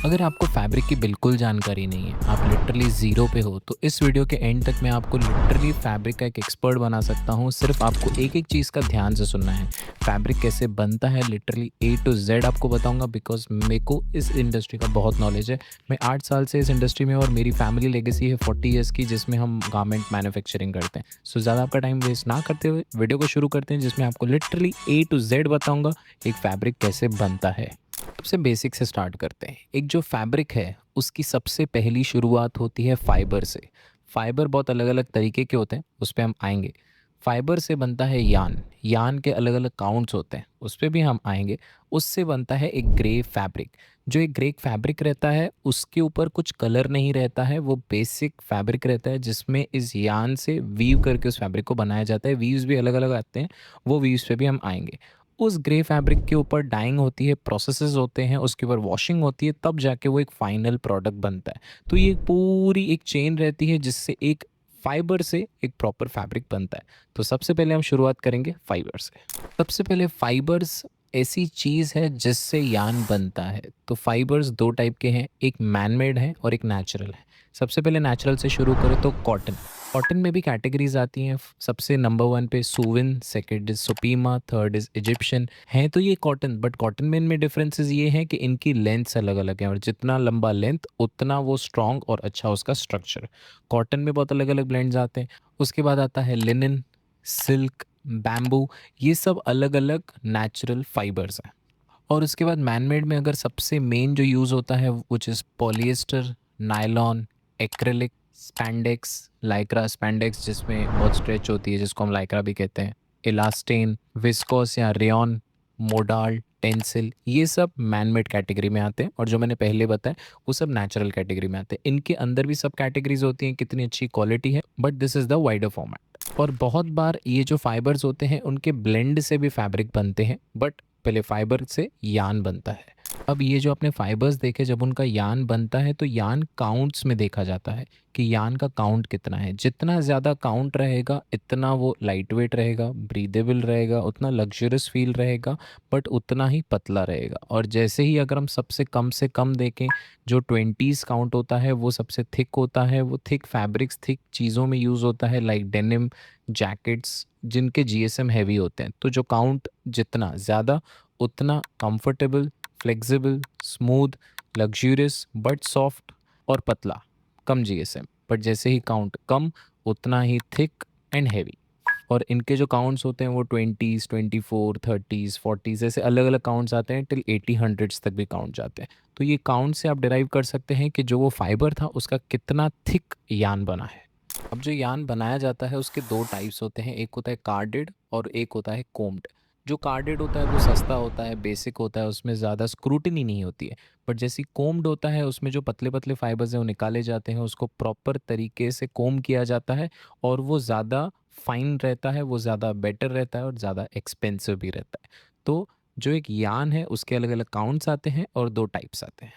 अगर आपको फैब्रिक की बिल्कुल जानकारी नहीं है, आप लिटरली ज़ीरो पे हो, तो इस वीडियो के एंड तक मैं आपको लिटरली फैब्रिक का एक एक्सपर्ट बना सकता हूँ। सिर्फ आपको एक-एक चीज़ का ध्यान से सुनना है। फैब्रिक कैसे बनता है, लिटरली ए टू ज़ेड आपको बताऊँगा, बिकॉज़ मेरे को इस इंडस्ट्री का बहुत नॉलेज है। मैं 8 साल से इस इंडस्ट्री में हूँ और मेरी फैमिली लेगेसी है 40 इयर्स की, जिसमें हम गारमेंट मैन्युफैक्चरिंग करते हैं। सो ज़्यादा आपका टाइम वेस्ट ना करते हुए वीडियो को शुरू करते हैं, जिसमें आपको लिटरली ए टू ज़ेड बताऊँगा, एक फैब्रिक कैसे बनता है। सबसे बेसिक से स्टार्ट करते हैं। एक जो फैब्रिक है, उसकी सबसे पहली शुरुआत होती है फाइबर से। फाइबर बहुत अलग-अलग तरीके के होते हैं, उस पे हम आएँगे। फाइबर से बनता है यान, यान के अलग-अलग काउंट्स होते हैं, उस पे भी हम आएँगे। उससे बनता है एक ग्रे फैब्रिक। जो एक ग्रे फैब्रिक रहता है, उसके ऊपर कुछ कलर नहीं रहता है, वो बेसिक फैब्रिक रहता है, जिसमें इस यान से वीव करके उस फैब्रिक को बनाया जाता है। वीव्स भी अलग-अलग आते हैं, वो वीव्स पे भी हम आएँगे। उस ग्रे फैब्रिक के ऊपर डाइंग होती है, प्रोसेसेस होते हैं, उसके ऊपर वॉशिंग होती है, तब जाके वो एक फाइनल प्रोडक्ट बनता है। तो ये पूरी एक चेन रहती है, जिससे एक फाइबर से एक प्रॉपर फैब्रिक बनता है। तो सबसे पहले हम शुरुआत करेंगे फाइबर से। सबसे पहले फाइबर्स ऐसी चीज़ है जिससे यान बनता है। तो फाइबर्स 2 टाइप के हैं, एक मैन मेड है और एक नेचुरल है। सबसे पहले नेचुरल से शुरू करें तो कॉटन। कॉटन में भी कैटेगरीज आती हैं। सबसे नंबर 1 पे Suvin, second is Supima, third is Egyptian. हैं तो ये कॉटन, बट कॉटन में इनमें डिफरेंसेस ये हैं कि इनकी लेंथ्स अलग अलग हैं, और जितना लंबा लेंथ उतना वो स्ट्रॉन्ग और अच्छा उसका स्ट्रक्चर। कॉटन में बहुत अलग अलग ब्लेंड्स आते हैं। उसके बाद आता है लिनन, सिल्क, बैम्बू। ये सब अलग अलग नेचुरल फाइबर्स हैं। और उसके बाद मैनमेड में अगर सबसे मेन जो यूज़ होता है, which is polyester, nylon, acrylic, spandex, Lycra spandex जिसमें बहुत स्ट्रेच होती है, जिसको हम लाइक्रा भी कहते हैं, इलास्टेन, विस्कोस या रेयॉन, मोडाल, टेंसिल, ये सब मैनमेड कैटेगरी में आते हैं। और जो मैंने पहले बताया, वो सब नेचुरल कैटेगरी में आते हैं। इनके अंदर भी सब कैटेगरीज होती हैं, कितनी अच्छी क्वालिटी है, but this is the wider format. और बहुत बार ये जो फाइबर्स होते हैं, उनके ब्लेंड से भी फैब्रिक बनते हैं, बट पहले फाइबर से यान बनता है। अब ये जो आपने फाइबर्स देखे, जब उनका यान बनता है तो यान काउंट्स में देखा जाता है कि यान का काउंट कितना है। जितना ज़्यादा काउंट रहेगा, इतना वो लाइट वेट रहेगा, ब्रीदेबल रहेगा, उतना लग्जरियस फील रहेगा, बट उतना ही पतला रहेगा। और जैसे ही अगर हम सबसे कम से कम देखें, जो 20s काउंट होता है वो सबसे थिक होता है। वो थिक फैब्रिक्स थिक चीज़ों में यूज़ होता है, लाइक डेनिम, जैकेट्स, जिनके जीएसएम हैवी होते हैं। तो जो काउंट जितना ज़्यादा, उतना comfortable, flexible, smooth, luxurious but soft और पतला, कम जीएसएम। बट जैसे ही काउंट कम, उतना ही थिक एंड हैवी। और इनके जो काउंट्स होते हैं वो 20s, 24, 30s, 40s, ऐसे अलग अलग काउंट्स आते हैं, टिल 80 हंड्रेड्स तक भी काउंट जाते हैं। तो ये काउंट से आप डिराइव कर सकते हैं कि जो वो फाइबर था, उसका कितना थिक यान बना है। अब जो यान बनाया जाता है, उसके 2 टाइप्स होते हैं, एक होता है कार्डेड और एक होता है कोम्ड। जो कार्डेड होता है वो सस्ता होता है, बेसिक होता है, उसमें ज़्यादा स्क्रूटिनी नहीं होती है। बट जैसे कोम्ड होता है, उसमें जो पतले पतले फाइबर्स हैं वो निकाले जाते हैं, उसको प्रॉपर तरीके से कोम किया जाता है, और वो ज़्यादा फाइन रहता है, वो ज़्यादा बेटर रहता है और ज़्यादा एक्सपेंसिव भी रहता है। तो जो एक यान है, उसके अलग अलग काउंट्स आते हैं और 2 टाइप्स आते हैं।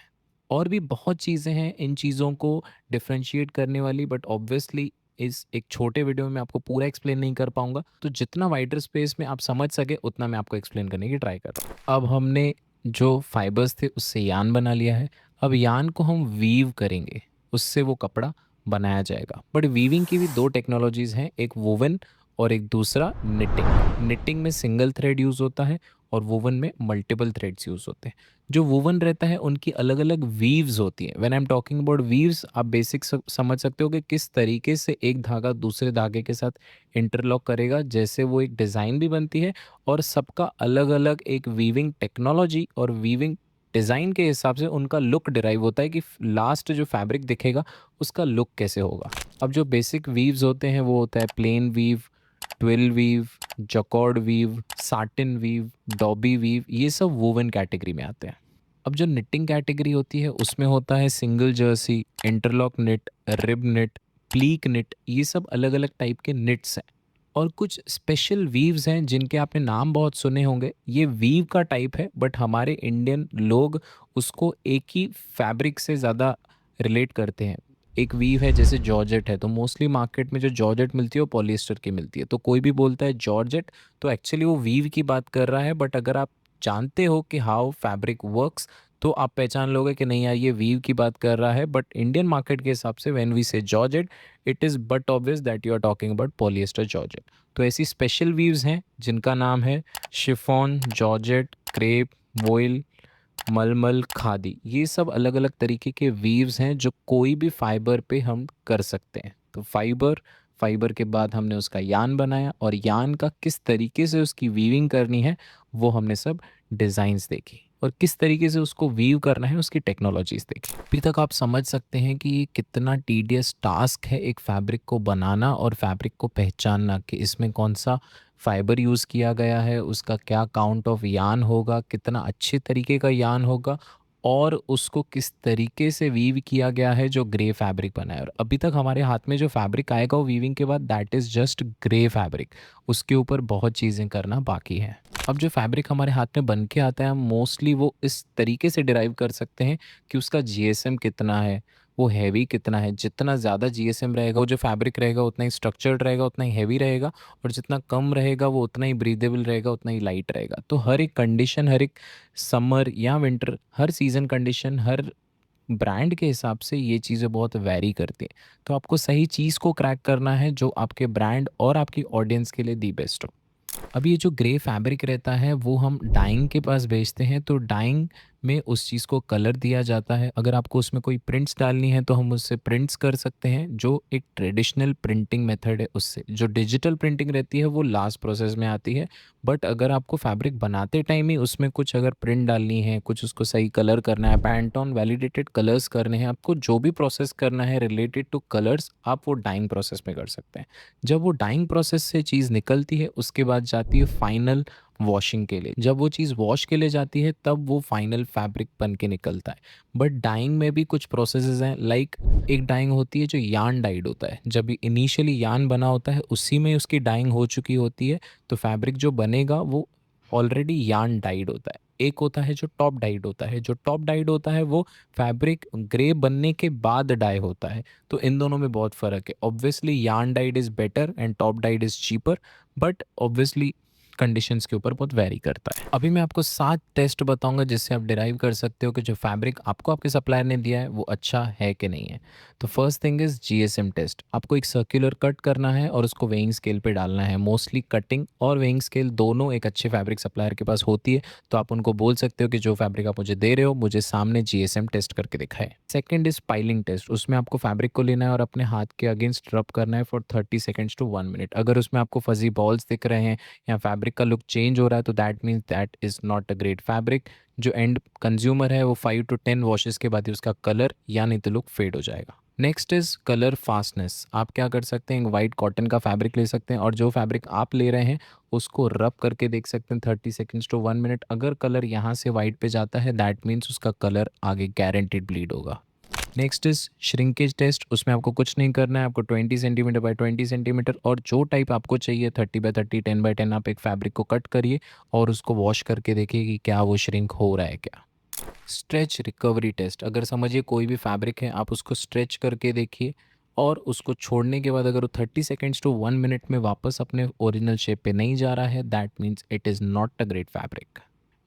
और भी बहुत चीज़ें हैं इन चीज़ों को डिफरेंशिएट करने वाली, बट ऑब्वियसली इस एक छोटे वीडियो में मैं आपको पूरा एक्सप्लेन नहीं कर पाऊंगा। तो जितना वाइडर स्पेस में आप समझ सके, उतना मैं आपको एक्सप्लेन करने की ट्राई कर रहा हूँ। अब हमने जो फाइबर्स थे, उससे यान बना लिया है। अब यान को हम वीव करेंगे, उससे वो कपड़ा बनाया जाएगा। बट वीविंग की भी 2 टेक्नोलॉजीज़ हैं, एक वोवन और एक दूसरा निटिंग। निटिंग में सिंगल थ्रेड यूज़ होता है और वोवन में मल्टीपल थ्रेड्स यूज़ होते हैं। जो वूवन रहता है, उनकी अलग अलग वीव्स होती हैं। When I am talking about weaves, आप बेसिक समझ सकते हो कि किस तरीके से एक धागा दूसरे धागे के साथ इंटरलॉक करेगा, जैसे वो एक डिज़ाइन भी बनती है। और सबका अलग अलग एक वीविंग टेक्नोलॉजी और वीविंग डिज़ाइन के हिसाब से उनका लुक डिराइव होता है कि लास्ट जो फैब्रिक दिखेगा, उसका लुक कैसे होगा। अब जो बेसिक वीव्स होते हैं, वो होता है plain weave, twill weave, jacquard weave, satin weave, dobby weave, ये सब वोवन कैटेगरी में आते हैं। अब जो निटिंग कैटेगरी होती है, उसमें होता है single jersey, interlock knit, rib knit, pique knit, ये सब अलग अलग टाइप के निट्स हैं। और कुछ स्पेशल वीव्स हैं जिनके आपने नाम बहुत सुने होंगे। ये वीव का टाइप है, बट हमारे इंडियन लोग उसको एक ही फैब्रिक से ज़्यादा रिलेट करते हैं। एक वीव है, जैसे जॉर्जेट है, तो मोस्टली मार्केट में जो जॉर्जेट मिलती है वो पॉलिएस्टर की मिलती है। तो कोई भी बोलता है जॉर्जेट, तो एक्चुअली वो वीव की बात कर रहा है। बट अगर आप जानते हो कि हाउ फैब्रिक वर्क्स, तो आप पहचान लोगे कि नहीं यार ये वीव की बात कर रहा है। बट इंडियन मार्केट के हिसाब से when we say georgette, it is but obvious that you are talking about polyester georgette. तो ऐसी स्पेशल वीव्स हैं जिनका नाम है शिफॉन, जॉर्जेट, क्रेप, वोइल, मलमल, खादी। ये सब अलग अलग तरीके के वीव्स हैं जो कोई भी फाइबर पे हम कर सकते हैं। तो फाइबर, फाइबर के बाद हमने उसका यान बनाया, और यान का किस तरीके से उसकी वीविंग करनी है वो हमने सब डिज़ाइंस देखी, और किस तरीके से उसको वीव करना है उसकी टेक्नोलॉजीज देखी। अभी तक आप समझ सकते हैं कि ये कितना टीडियस टास्क है एक फैब्रिक को बनाना और फैब्रिक को पहचानना कि इसमें कौन सा फाइबर यूज़ किया गया है, उसका क्या काउंट ऑफ यान होगा, कितना अच्छे तरीके का यान होगा, और उसको किस तरीके से वीव किया गया है जो ग्रे फैब्रिक बना है। और अभी तक हमारे हाथ में जो फैब्रिक आएगा वो वीविंग के बाद that is just grey fabric. उसके ऊपर बहुत चीज़ें करना बाकी है। अब जो फैब्रिक हमारे हाथ में बन के आता है, हम मोस्टली वो इस तरीके से डिराइव कर सकते हैं कि उसका जीएसएम कितना है, वो हैवी कितना है। जितना ज़्यादा जीएसएम रहेगा वो जो फैब्रिक रहेगा उतना ही स्ट्रक्चर्ड रहेगा, उतना ही हैवी रहेगा, और जितना कम रहेगा वो उतना ही ब्रीदेबल रहेगा, उतना ही लाइट रहेगा। तो हर एक कंडीशन, हर एक समर या विंटर, हर सीज़न कंडीशन, हर ब्रांड के हिसाब से ये चीज़ें बहुत वैरी करती हैं। तो आपको सही चीज़ को क्रैक करना है जो आपके ब्रांड और आपकी ऑडियंस के लिए दी बेस्ट हो। अब ये जो ग्रे फैब्रिक रहता है वो हम डाइंग के पास भेजते हैं, तो डाइंग में उस चीज़ को कलर दिया जाता है। अगर आपको उसमें कोई प्रिंट्स डालनी है तो हम उससे प्रिंट्स कर सकते हैं, जो एक ट्रेडिशनल प्रिंटिंग मेथड है उससे। जो डिजिटल प्रिंटिंग रहती है वो लास्ट प्रोसेस में आती है। बट अगर आपको फैब्रिक बनाते टाइम ही उसमें कुछ अगर प्रिंट डालनी है, कुछ उसको सही कलर करना है, पैंटॉन वैलिडेटेड कलर्स करने हैं, आपको जो भी प्रोसेस करना है रिलेटेड टू कलर्स, आप वो डाइंग प्रोसेस में कर सकते हैं। जब वो डाइंग प्रोसेस से चीज़ निकलती है उसके बाद जाती है फाइनल वॉशिंग के लिए। जब वो चीज़ वॉश के लिए जाती है तब वो फाइनल फैब्रिक बन के निकलता है। बट डाइंग में भी कुछ प्रोसेसेस हैं, लाइक एक डाइंग होती है जो यान डाइड होता है। जब इनिशियली यान बना होता है उसी में उसकी डाइंग हो चुकी होती है, तो फैब्रिक जो बनेगा वो ऑलरेडी यान डाइड होता है। एक होता है जो टॉप डाइड होता है। जो टॉप डाइड होता है वो फैब्रिक ग्रे बनने के बाद डाई होता है। तो इन दोनों में बहुत फ़र्क है। Obviously yarn died is better and top died is cheaper, but obviously conditions के ऊपर बहुत वेरी करता है। अभी मैं आपको 7 टेस्ट बताऊंगा जिससे आप डिराइव कर सकते हो कि जो फैब्रिक आपको आपके सप्लायर ने दिया है वो अच्छा है कि नहीं है। तो first thing is GSM test. आपको एक सर्कुलर कट करना है और उसको वेइंग स्केल पे डालना है। मोस्टली कटिंग और वेइंग स्केल दोनों एक अच्छे फैब्रिक सप्लायर के पास होती है, तो आप उनको बोल सकते हो कि जो फैब्रिक आप मुझे दे रहे हो मुझे सामने जीएसएम टेस्ट करके दिखाए। Second is pilling test. उसमें आपको फैब्रिक को लेना है और अपने हाथ के अगेंस्ट रब करना है फॉर 30 सेकंड्स टू 1 मिनट। अगर उसमें आपको फजी बॉल्स दिख रहे हैं या फैब्रिक का लुक चेंज हो रहा है तो that means that is not a great fabric. जो एंड कंज्यूमर है वो 5 to 10 वॉशेस के बाद ही उसका कलर या नहीं तो लुक फेड हो जाएगा। Next is colour fastness. आप क्या कर सकते हैं, एक वाइट कॉटन का फैब्रिक ले सकते हैं और जो फैब्रिक आप ले रहे हैं उसको रब करके देख सकते हैं 30 सेकंड्स टू 1 मिनट। अगर कलर यहाँ से वाइट पे जाता है दैट मीन्स उसका कलर आगे गारंटेड ब्लीड होगा। Next is shrinkage test. उसमें आपको कुछ नहीं करना है, आपको 20 सेंटीमीटर बाय 20 सेंटीमीटर और जो टाइप आपको चाहिए 30 बाय 30, 10 बाय 10, आप एक फैब्रिक को कट करिए और उसको वॉश करके देखिए कि क्या वो श्रिंक हो रहा है क्या। Stretch recovery test. अगर समझिए कोई भी फैब्रिक है, आप उसको स्ट्रेच करके देखिए और उसको छोड़ने के बाद अगर वो 30 सेकेंड्स टू 1 मिनट में वापस अपने ओरिजिनल शेप पे नहीं जा रहा है that means it is not a great fabric.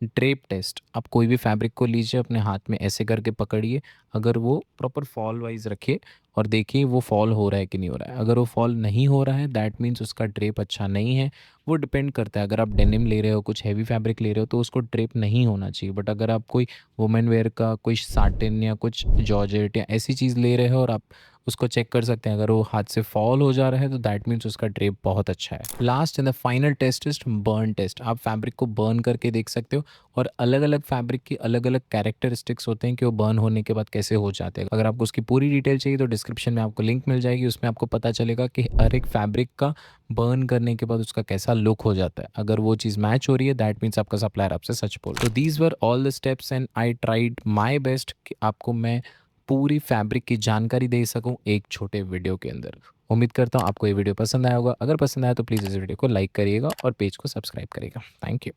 Drape test. आप कोई भी फैब्रिक को लीजिए, अपने हाथ में ऐसे करके पकड़िए, अगर वो प्रॉपर फॉल वाइज रखिए और देखिए वो फॉल हो रहा है कि नहीं हो रहा है। अगर वो फॉल नहीं हो रहा है दैट मीन्स उसका ड्रेप अच्छा नहीं है। वो डिपेंड करता है, अगर आप डेनिम ले रहे हो, कुछ हैवी फैब्रिक ले रहे हो तो उसको ड्रेप नहीं होना चाहिए। बट अगर आप कोई वुमेन वेयर का कोई साटिन या कुछ जॉर्जेट या ऐसी चीज़ ले रहे हो और आप उसको चेक कर सकते हैं, अगर वो हाथ से फॉल हो जा रहा है तो दैट मीन्स उसका ड्रेप बहुत अच्छा है। Last and the final test is burn test. आप फैब्रिक को बर्न करके देख सकते हो और अलग अलग फैब्रिक की अलग अलग कैरेक्टरिस्टिक्स होते हैं कि वो बर्न होने के बाद कैसे हो जाते हैं। अगर आपको उसकी पूरी डिटेल चाहिए तो डिस्क्रिप्शन में आपको लिंक मिल जाएगी, उसमें आपको पता चलेगा कि हर एक फैब्रिक का बर्न करने के बाद उसका कैसा लुक हो जाता है। अगर वो चीज़ मैच हो रही है दैट मीन्स आपका सप्लायर आपसे सच बोल। तो these were all the steps and I tried my best कि आपको मैं पूरी फैब्रिक की जानकारी दे सकूं एक छोटे वीडियो के अंदर। उम्मीद करता हूं आपको ये वीडियो पसंद आया होगा। अगर पसंद आया तो प्लीज़ इस वीडियो को लाइक करिएगा और पेज को सब्सक्राइब करिएगा। Thank you.